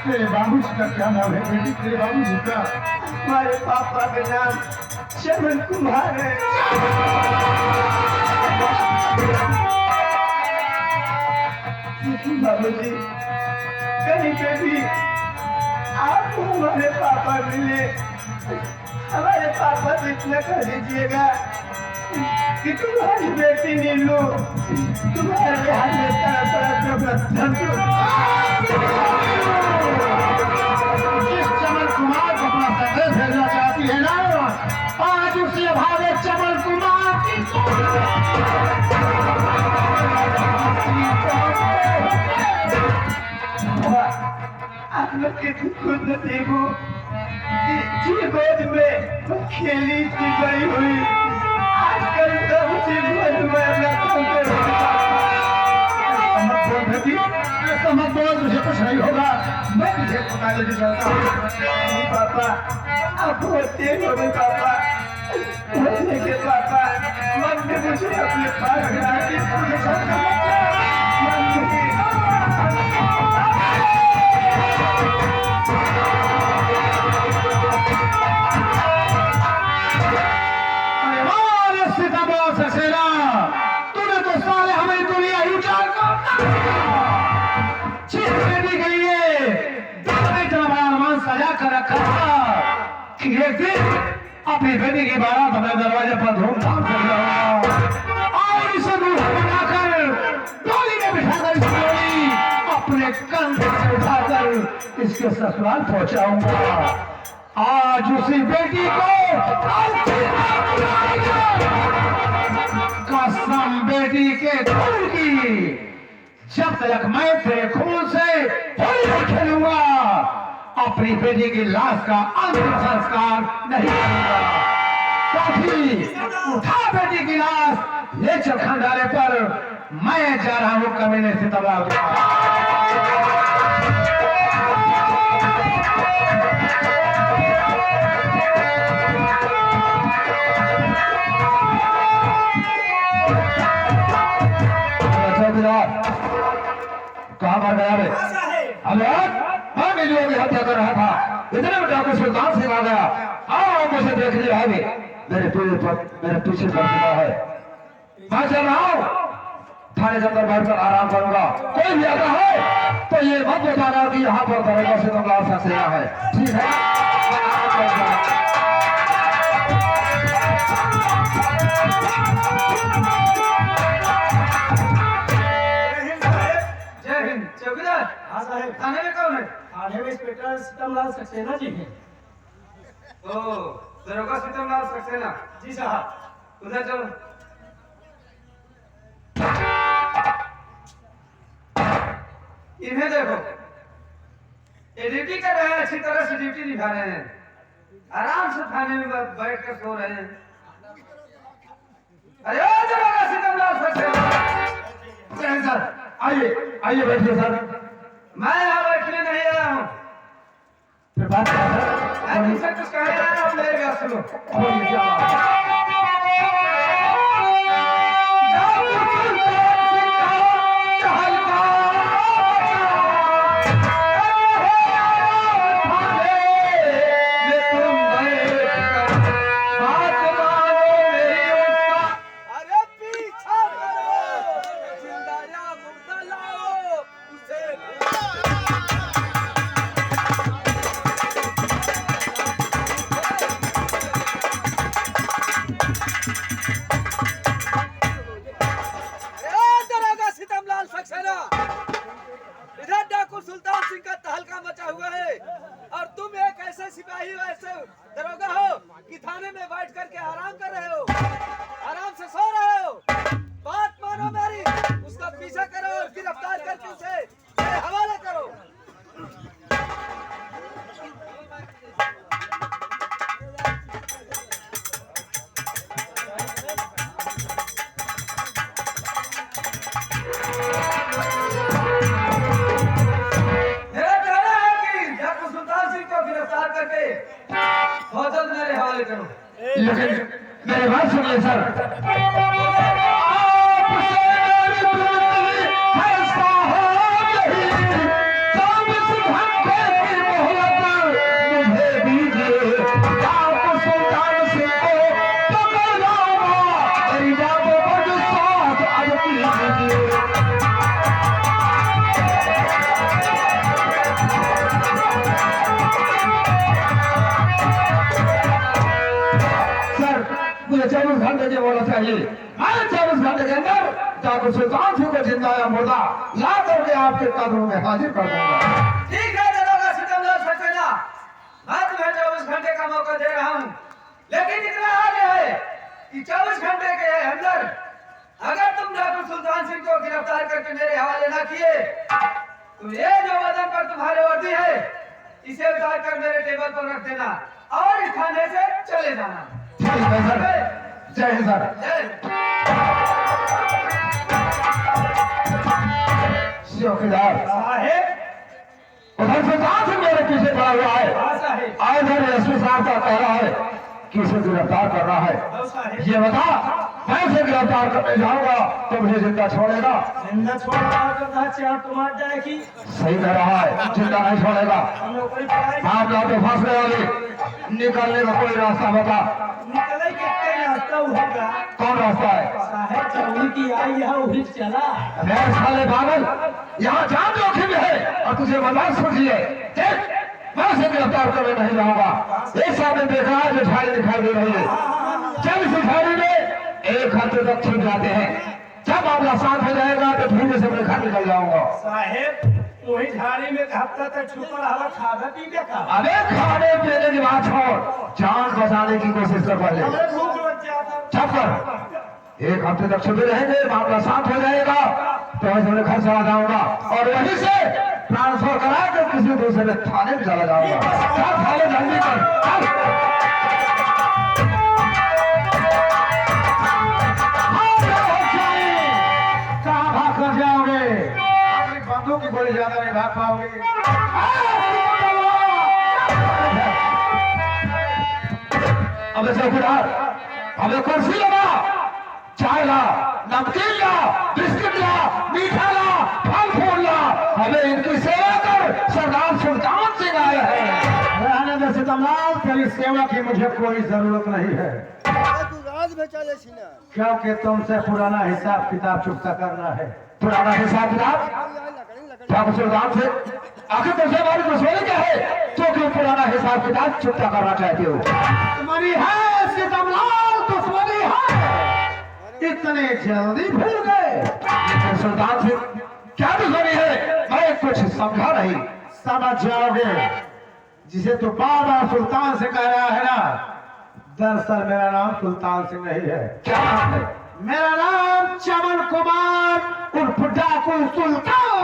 तेरे बाबूजी का क्या नाम है बेटी? तेरे बाबूजी का? हमारे पापा का नाम चमन कुमार है। बाबूजी कहीं पे भी आपको हमारे पापा मिले, हमारे पापा से इतना कह दीजिएगा कि तुम्हारी बेटी नीलू तुम्हारे हाथ में जिस चमन कुमार को अपना संदेश भेजना चाहती है ना, आज उससे भावे चमन कुमार की आप लोग के खुद देखो जी गोद में खेली थी बड़ी हुई, आजकल तो उसी गोद में अपना काम कर ऐसा मत बोल, मुझे कुछ नहीं होगा, मैं तुझे पता लेके चलता हूँ। पापा आप होते हो पापा, होते के पापा मन में मुझे अपने पास लाके पूरे तूने तो साले हमें दुनिया ही उजाड़ के लिए इतना अरमान सजा कर रखा था कि एक दिन अपनी बेटी की बारात हमें दरवाजे पर धूमधाम से बुलाऊंगा और इसे दूल्हा बनाकर डोली में बिठाकर इस डोली अपने कंधे से उठाकर इसके ससुराल पहुंचाऊंगा। आज उसी बेटी को कसम बेटी के खून की, जब तक मैं तेरे खून से होली नहीं खेलूंगा अपनी बेटी की लाश का अंतिम संस्कार नहीं करूंगा। साथी उठा बेटी की लाश ले चल खंडारे पर, मैं जा रहा हूं कमीने से तबाह। कहाँ मर गया रे? अरे मैं मिलियों की हत्या कर रहा था, इतने में डाकू सुल्तान सिंह आ गया। आओ मुझे देख लिया है, मेरे पीछे पड़ चुका है। मैं चल रहा हूँ, थाने के अंदर बैठकर आराम करूंगा। कोई भी आता है तो ये मत बताना कि यहाँ पर दरोगा से तुम लाश सकते है, ठीक है? चौकीदार हाँ साहब। थाने में कौन है? थाने में इंस्पेक्टर सीतमलाल सक्सेना जी हैं। ओ दरोगा सीतमलाल सक्सेना जी साहब। उधर चलो। इन्हें देखो, ये ड्यूटी कर रहे हैं, अच्छी तरह से ड्यूटी निभा रहे हैं, आराम से थाने में बैठ कर सो रहे हैं। अरे ओ दरोगा सीतमलाल सक्सेना सर आइए आइए बैठिए सर। मैं यहाँ बैठने नहीं आया हूँ। फिर बात क्या है? मैं तुमसे कुछ कहने आया हूँ, मेरी बात सुनो। बोलिए क्या बात है? सिपाही हो, ऐसे दरोगा हो कि थाने में बैठ करके आराम कर रहे हो, आराम से सो रहे हो। बात मानो मेरी, उसका पीछा करो, गिरफ्तार करके उसे मेरे हवाले करो। लेकिन मेरे बात सुनिए सर। बोला चाहिए। मैं 24 घंटे के अंदर जाकर सुल्तान सिंह को जिंदा या मुर्दा ला करके आपके कदमों में हाजिर कर दूंगा। ठीक है दरोगा सिकंदर सक्सेना, मैं तुम्हें 24 घंटे का मौका दे रहा हूँ, लेकिन इतना आगे है कि 24 घंटे के अंदर अगर तुम डॉक्टर सुल्तान सिंह को गिरफ्तार करके मेरे हवाले न किए तो ये जो बदन पर तुम्हारे वर्दी है इसे उतार कर मेरे टेबल पर रख देना और इस थाने से चले जाना। ठीक है सर। जय हिंद सर। चौकीदार साहेब उधर सुल्तान सिंह मेरे पीछे खड़ा हुआ है। हाँ साहेब। आज इधर एसपी साहब का कह रहा है कि इसे गिरफ्तार कर रहा है। हाँ साहेब। ये बता, मैं इसे गिरफ्तार करने जाऊंगा तो मुझे जिंदा छोड़ेगा? जिंदा छोड़ना तो था चार तुम्हार जाएगी। सही कह रहा है, जिंदा नहीं छोड़ेगा। हम लोग कोई पढ़ाई आप ना तो फंस गए होगे, निकलने का कोई रास्ता बता। निकले कितने रास्ता होगा कौन रास्ता है? साहेब चौली की आई है वही चला। अरे साले पागल, यहाँ जान जोखिम है और तुझे बर्दाश्त समझिए। देख, मैं उसे गिरफ्तार करने नहीं जाऊंगा। एक साथ में देखा है जो झाड़ी दिखाई दे रही है, जब इस झाड़ी में 1 हफ्ते तक छिप जाते हैं, जब मामला शांत हो जाएगा तो धीरे से मैं घर निकल जाऊंगा। साहेब वही झाड़ी में हफ्ता तक छुपा हवा खावे पीने का। अबे खाने पीने की बात छोड़, जान बचाने की कोशिश कर पहले। हमें भूख लग जाता। चुप कर। 1 हफ्ते तक छुपे रहेंगे, मामला शांत हो जाएगा तो मैं तुम्हें घर चला जाऊंगा और वहीं से ट्रांसफर करा कर किसी दूसरे थाने में चला जाऊंगा। चल थाने जल्दी कर, चल। कहाँ भाग कर जाओगे? अपनी बंदूक की गोली ज्यादा नहीं भाग पाओगे। अबे चौकीदार, अबे कुर्सी लगा, चाय ला, नमकीन ला, बिस्किट ला, मीठा ला, फल फूल ला। हमें इनकी सेवा कर, सरदार सुल्तान सिंह आए हैं। रहने दे सितमलाल, तेरी सेवा की मुझे कोई जरूरत नहीं है, तू राज बचा ले सीना। क्योंकि तुमसे पुराना हिसाब किताब चुकता करना है। पुराना हिसाब किताब? ठाकुर सुल्तान से आखिर तुझे हमारी दुश्मनी क्या है तो क्यों पुराना हिसाब किताब चुकता करना चाहते हो? दुश्मनी है सितमलाल, दुश्मनी है। इतने जल्दी भूल गए? लेकिन सुल्तान से क्या दुश्मनी है मैं कुछ समझा नहीं। समझ जाओगे। जिसे तू बार बार सुल्तान से कह रहा है ना, दरअसल मेरा नाम सुल्तान सिंह नहीं है। क्या नाम है? मेरा नाम चमन कुमार उर्फ डाकू सुल्तान।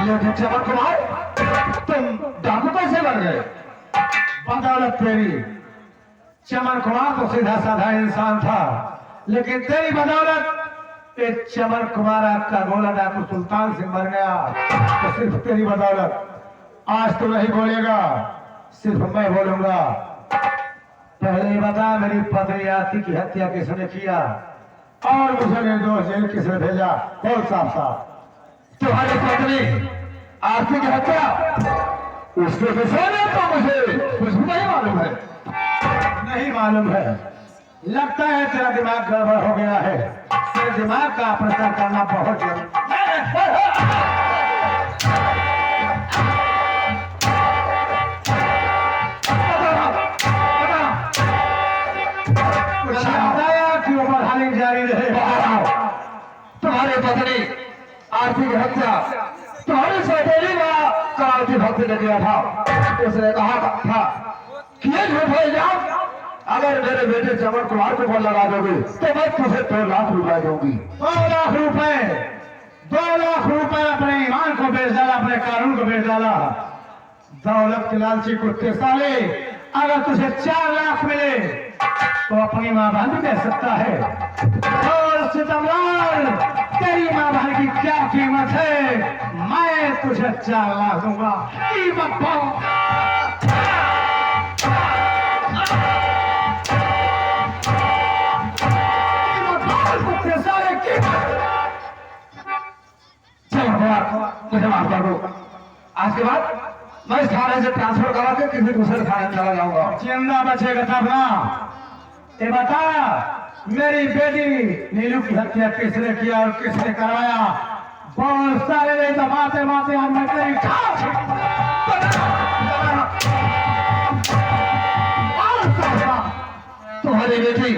लेकिन चमन कुमार, तुम डाकू कैसे बन गए? बदौलत तेरी। चमन कुमार तो सीधा साधा इंसान था, लेकिन तेरी बदौलत एक चमन कुमार आपका गोला डाकू सुल्तान सिंह बन गया। तो सिर्फ तेरी बदौलत। आज तो नहीं बोलेगा, सिर्फ मैं बोलूंगा। पहले ही बता, मेरी पत्नी आरती की हत्या किसने किया और मुझे निर्दोष जेल किसने भेजा? बोल साफ साफ। तुम्हारी पत्नी आरती की हत्या उसके विषय में तो मुझे कुछ नहीं मालूम है। नहीं मालूम है? लगता है तेरा दिमाग गड़बड़ हो गया है। तेरे दिमाग का ऑपरेशन करना बहुत जरूरी है। जारी रहे। तुम्हारी पत्नी आरती की हत्या तुम्हारी सौतेली मां कालती भक्ति ने किया था। उसने कहा था कि ये झूठ है इल्जाम, अगर मेरे बेटे चमन कुमार को फोन लगा दोगे तो मैं तुझे 2 लाख रुपए दूंगी। 2 लाख रुपए? 2 लाख रुपए अपने ईमान को बेच डाला, अपने कानून को बेच डाला। दौलत के लालची कुत्ते साले, अगर तुझे 4 लाख मिले तो अपनी माँ बहन भी कह सकता है। और सितमलाल, तेरी माँ बहन की क्या कीमत है? मैं तुझे 4 लाख दूंगा। कीमत मुझे माफ कर दो। आज के बाद मैं इस थाने से ट्रांसफर करा के किसी दूसरे थाने में चला जाऊंगा। जिंदा बचेगा तब ना। ये बता, मेरी बेटी नीलू की हत्या किसने किया और किसने करवाया? बहुत सारे नहीं तो माते माते हम मैं तेरी तुम्हारी बेटी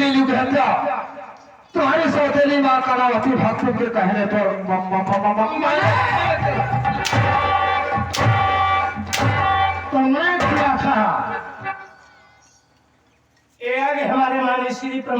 नीलू की हत्या तुम्हारी सौतेली माँ कलावती भक्तों के कहने पर तुमने क्या कहा? ये आगे हमारे माने श्री